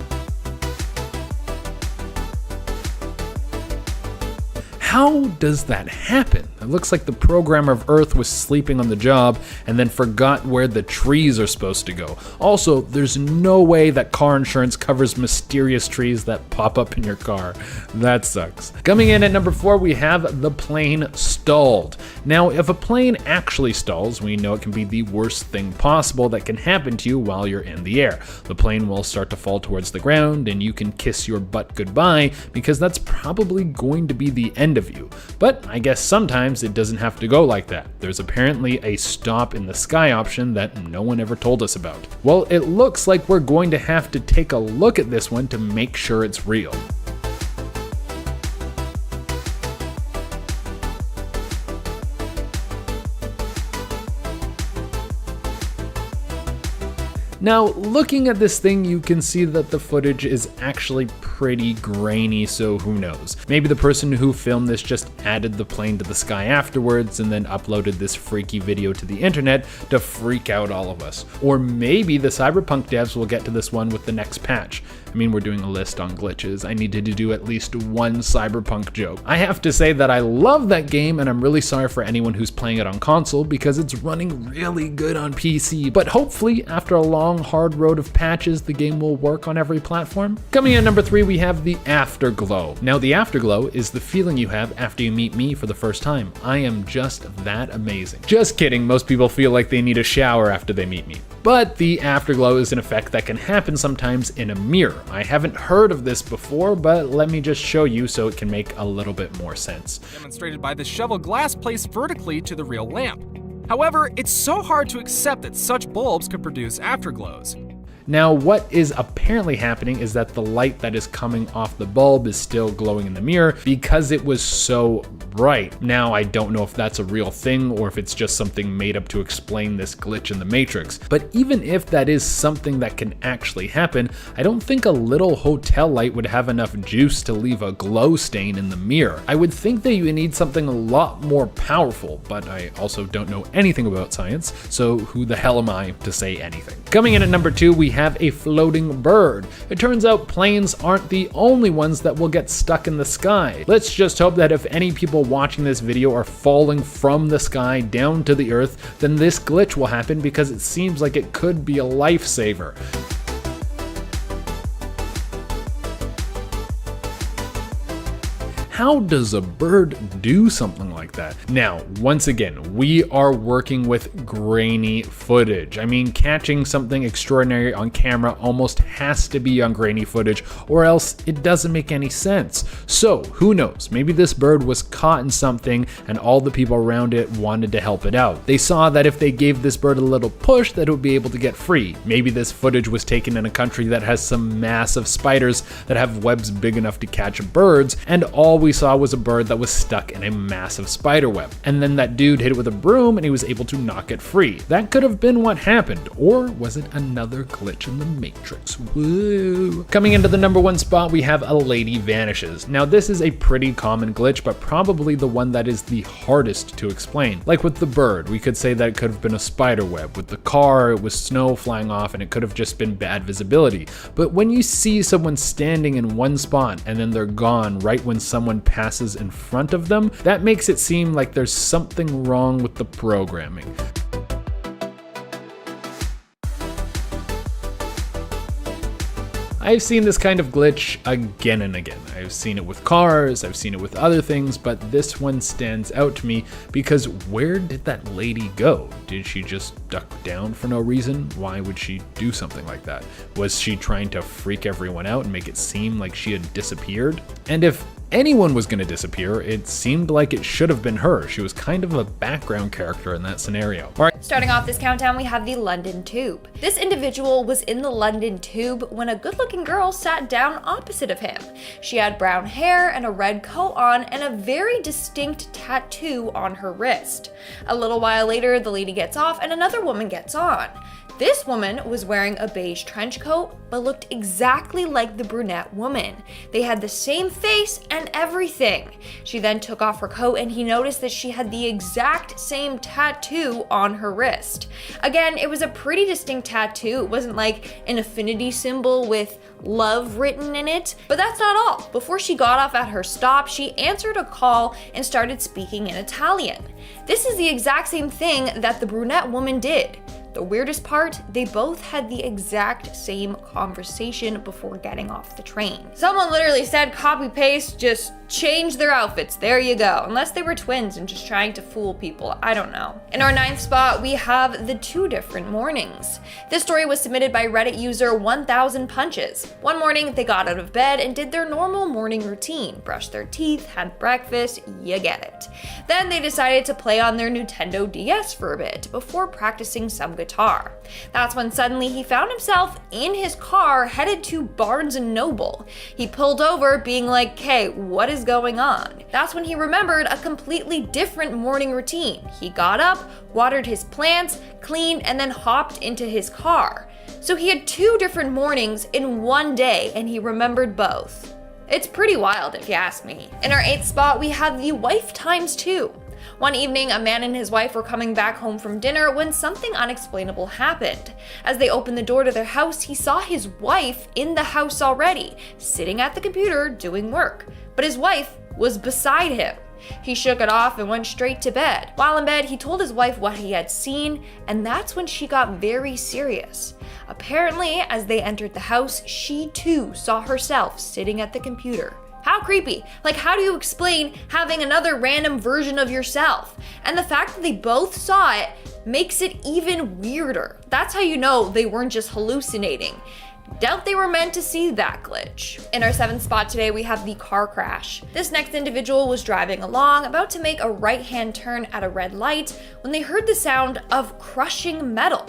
How does that happen? It looks like the programmer of Earth was sleeping on the job and then forgot where the trees are supposed to go. Also, there's no way that car insurance covers mysterious trees that pop up in your car. That sucks. Coming in at number 4, we have the plane stalled. Now, if a plane actually stalls, we know it can be the worst thing possible that can happen to you while you're in the air. The plane will start to fall towards the ground and you can kiss your butt goodbye because that's probably going to be the end of you. But I guess sometimes it doesn't have to go like that. There's apparently a stop in the sky option that no one ever told us about. Well, it looks like we're going to have to take a look at this one to make sure it's real. Now, looking at this thing, you can see that the footage is actually pretty grainy, so who knows. Maybe the person who filmed this just added the plane to the sky afterwards and then uploaded this freaky video to the internet to freak out all of us. Or maybe the Cyberpunk devs will get to this one with the next patch. I mean, we're doing a list on glitches. I needed to do at least one Cyberpunk joke. I have to say that I love that game and I'm really sorry for anyone who's playing it on console because it's running really good on PC. But hopefully, after a long, hard road of patches, the game will work on every platform. Coming in at number 3, we have the afterglow. Now, the afterglow is the feeling you have after you meet me for the first time. I am just that amazing. Just kidding, most people feel like they need a shower after they meet me. But the afterglow is an effect that can happen sometimes in a mirror. I haven't heard of this before, but let me just show you so it can make a little bit more sense. Demonstrated by the shovel glass placed vertically to the real lamp. However, it's so hard to accept that such bulbs could produce afterglows. Now, what is apparently happening is that the light that is coming off the bulb is still glowing in the mirror because it was so bright. Now, I don't know if that's a real thing or if it's just something made up to explain this glitch in the Matrix. But even if that is something that can actually happen, I don't think a little hotel light would have enough juice to leave a glow stain in the mirror. I would think that you would need something a lot more powerful, but I also don't know anything about science, so who the hell am I to say anything? Coming in at number 2, we have a floating bird. It turns out planes aren't the only ones that will get stuck in the sky. Let's just hope that if any people watching this video are falling from the sky down to the earth, then this glitch will happen because it seems like it could be a lifesaver. How does a bird do something like that? Now, once again, we are working with grainy footage. I mean, catching something extraordinary on camera almost has to be on grainy footage, or else it doesn't make any sense. So, who knows? Maybe this bird was caught in something and all the people around it wanted to help it out. They saw that if they gave this bird a little push, that it would be able to get free. Maybe this footage was taken in a country that has some massive spiders that have webs big enough to catch birds, and all we saw was a bird that was stuck in a massive spider web. And then that dude hit it with a broom and he was able to knock it free. That could have been what happened, or was it another glitch in the Matrix? Woo! Coming into the number 1 spot, we have a lady vanishes. Now this is a pretty common glitch, but probably the one that is the hardest to explain. Like with the bird, we could say that it could have been a spider web. With the car, it was snow flying off and it could have just been bad visibility. But when you see someone standing in one spot and then they're gone right when someone passes in front of them, that makes it seem like there's something wrong with the programming. I've seen this kind of glitch again and again. I've seen it with cars, I've seen it with other things, but this one stands out to me because where did that lady go? Did she just duck down for no reason? Why would she do something like that? Was she trying to freak everyone out and make it seem like she had disappeared? And if anyone was going to disappear, it seemed like it should have been her. She was kind of a background character in that scenario. All right. Starting off this countdown, we have the London Tube. This individual was in the London Tube when a good-looking girl sat down opposite of him. She had brown hair and a red coat on and a very distinct tattoo on her wrist. A little while later, the lady gets off and another woman gets on. This woman was wearing a beige trench coat, but looked exactly like the brunette woman. They had the same face and everything. She then took off her coat and he noticed that she had the exact same tattoo on her wrist. Again, it was a pretty distinct tattoo. It wasn't like an affinity symbol with love written in it, but that's not all. Before she got off at her stop, she answered a call and started speaking in Italian. This is the exact same thing that the brunette woman did. The weirdest part, they both had the exact same conversation before getting off the train. Someone literally said copy paste, just change their outfits, there you go. Unless they were twins and just trying to fool people, I don't know. In our 9th spot, we have the 2 different mornings. This story was submitted by Reddit user 1000 Punches. One morning, they got out of bed and did their normal morning routine, brushed their teeth, had breakfast, you get it. Then they decided to play on their Nintendo DS for a bit before practicing some guitar. That's when suddenly he found himself in his car headed to Barnes & Noble. He pulled over being like, "Okay, what is going on?" That's when he remembered a completely different morning routine. He got up, watered his plants, cleaned, and then hopped into his car. So he had 2 different mornings in one day and he remembered both. It's pretty wild if you ask me. In our 8th spot, we have the wife times 2. One evening, a man and his wife were coming back home from dinner when something unexplainable happened. As they opened the door to their house, he saw his wife in the house already, sitting at the computer doing work. But his wife was beside him. He shook it off and went straight to bed. While in bed, he told his wife what he had seen, and that's when she got very serious. Apparently, as they entered the house, she too saw herself sitting at the computer. How creepy. Like, how do you explain having another random version of yourself? And the fact that they both saw it makes it even weirder. That's how you know they weren't just hallucinating. Doubt they were meant to see that glitch. In our 7th spot today, we have the car crash. This next individual was driving along, about to make a right-hand turn at a red light, when they heard the sound of crushing metal.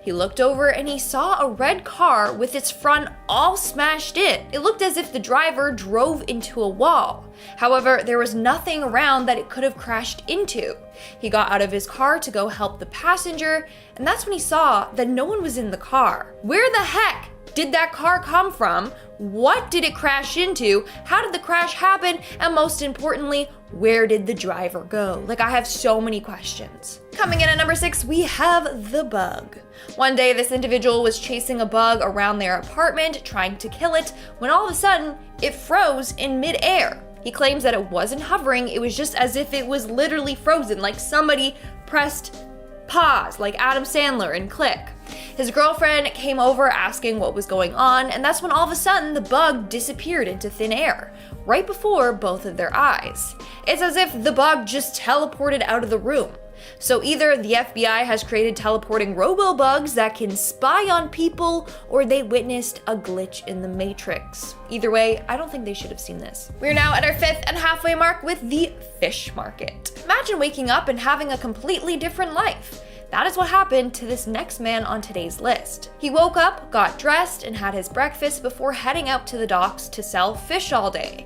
He looked over and he saw a red car with its front all smashed in. It looked as if the driver drove into a wall. However, there was nothing around that it could have crashed into. He got out of his car to go help the passenger, and that's when he saw that no one was in the car. Where the heck did that car come from? What did it crash into? How did the crash happen? And most importantly, where did the driver go? Like, I have so many questions. Coming in at number 6, we have the bug. One day, this individual was chasing a bug around their apartment, trying to kill it, when all of a sudden, it froze in mid-air. He claims that it wasn't hovering, it was just as if it was literally frozen, like somebody pressed pause, like Adam Sandler in Click. His girlfriend came over asking what was going on, and that's when all of a sudden the bug disappeared into thin air, right before both of their eyes. It's as if the bug just teleported out of the room. So either the FBI has created teleporting robo-bugs that can spy on people, or they witnessed a glitch in the Matrix. Either way, I don't think they should have seen this. We're now at our 5th and halfway mark with the fish market. Imagine waking up and having a completely different life. That is what happened to this next man on today's list. He woke up, got dressed, and had his breakfast before heading out to the docks to sell fish all day.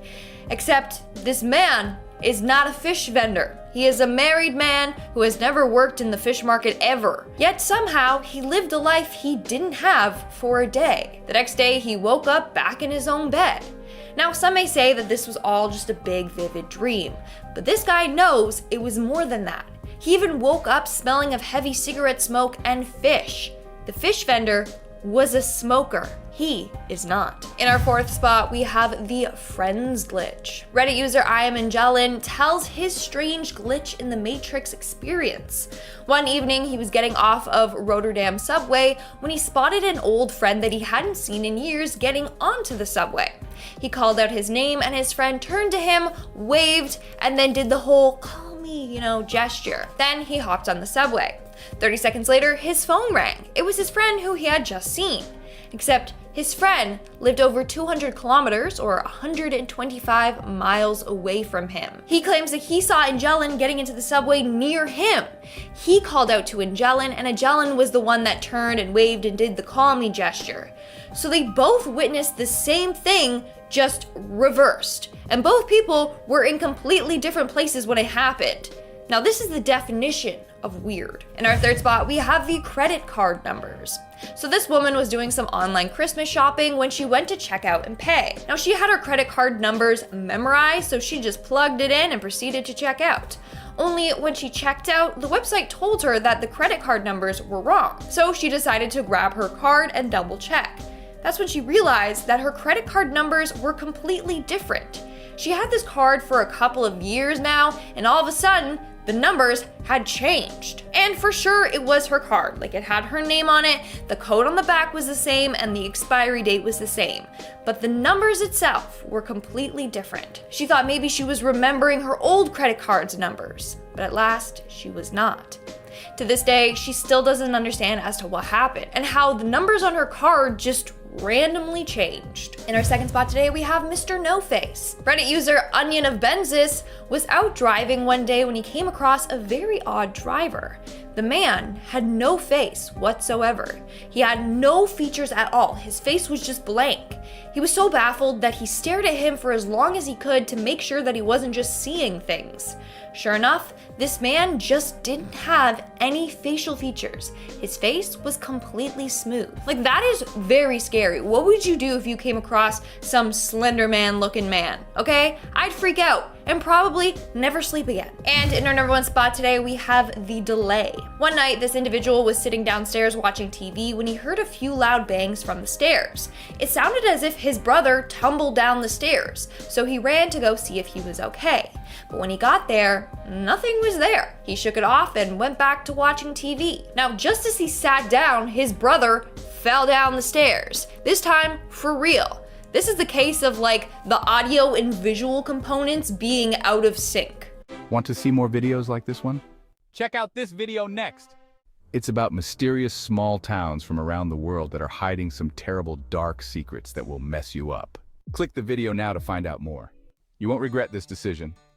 Except this man is not a fish vendor. He is a married man who has never worked in the fish market ever. Yet somehow he lived a life he didn't have for a day. The next day he woke up back in his own bed. Now some may say that this was all just a big vivid dream, but this guy knows it was more than that. He even woke up smelling of heavy cigarette smoke and fish. The fish vendor was a smoker. He is not. In our 4th spot, we have the Friends glitch. Reddit user I Am Angelin tells his strange glitch in the Matrix experience. One evening, he was getting off of Rotterdam subway when he spotted an old friend that he hadn't seen in years getting onto the subway. He called out his name and his friend turned to him, waved, and then did the whole call me, gesture. Then he hopped on the subway. 30 seconds later, his phone rang. It was his friend who he had just seen. Except his friend lived over 200 kilometers or 125 miles away from him. He claims that he saw Angelin getting into the subway near him. He called out to Angelin, and Angelin was the one that turned and waved and did the call me gesture. So they both witnessed the same thing, just reversed. And both people were in completely different places when it happened. Now this is the definition of weird. In our third spot, we have the credit card numbers. So this woman was doing some online Christmas shopping when she went to check out and pay. Now she had her credit card numbers memorized, so she just plugged it in and proceeded to check out. Only when she checked out, the website told her that the credit card numbers were wrong. So she decided to grab her card and double check. That's when she realized that her credit card numbers were completely different. She had this card for a couple of years now, and all of a sudden, the numbers had changed. And for sure, it was her card. Like, it had her name on it, the code on the back was the same, and the expiry date was the same. But the numbers itself were completely different. She thought maybe she was remembering her old credit card's numbers, but at last, she was not. To this day, she still doesn't understand as to what happened and how the numbers on her card just randomly changed. In our second spot today, we have Mr. No Face. Reddit user Onion of Benzis was out driving one day when he came across a very odd driver. The man had no face whatsoever. He had no features at all. His face was just blank. He was so baffled that he stared at him for as long as he could to make sure that he wasn't just seeing things. Sure enough, this man just didn't have any facial features. His face was completely smooth. Like, that is very scary. What would you do if you came across some Slender Man looking man? Okay? I'd freak out and probably never sleep again. And in our number one spot today, we have the delay. One night, this individual was sitting downstairs watching TV when he heard a few loud bangs from the stairs. It sounded as if his brother tumbled down the stairs, so he ran to go see if he was okay. But when he got there, nothing was there. He shook it off and went back to watching TV. Now, just as he sat down, his brother fell down the stairs. This time, for real. This is the case of like the audio and visual components being out of sync. Want to see more videos like this one? Check out this video next. It's about mysterious small towns from around the world that are hiding some terrible dark secrets that will mess you up. Click the video now to find out more. You won't regret this decision.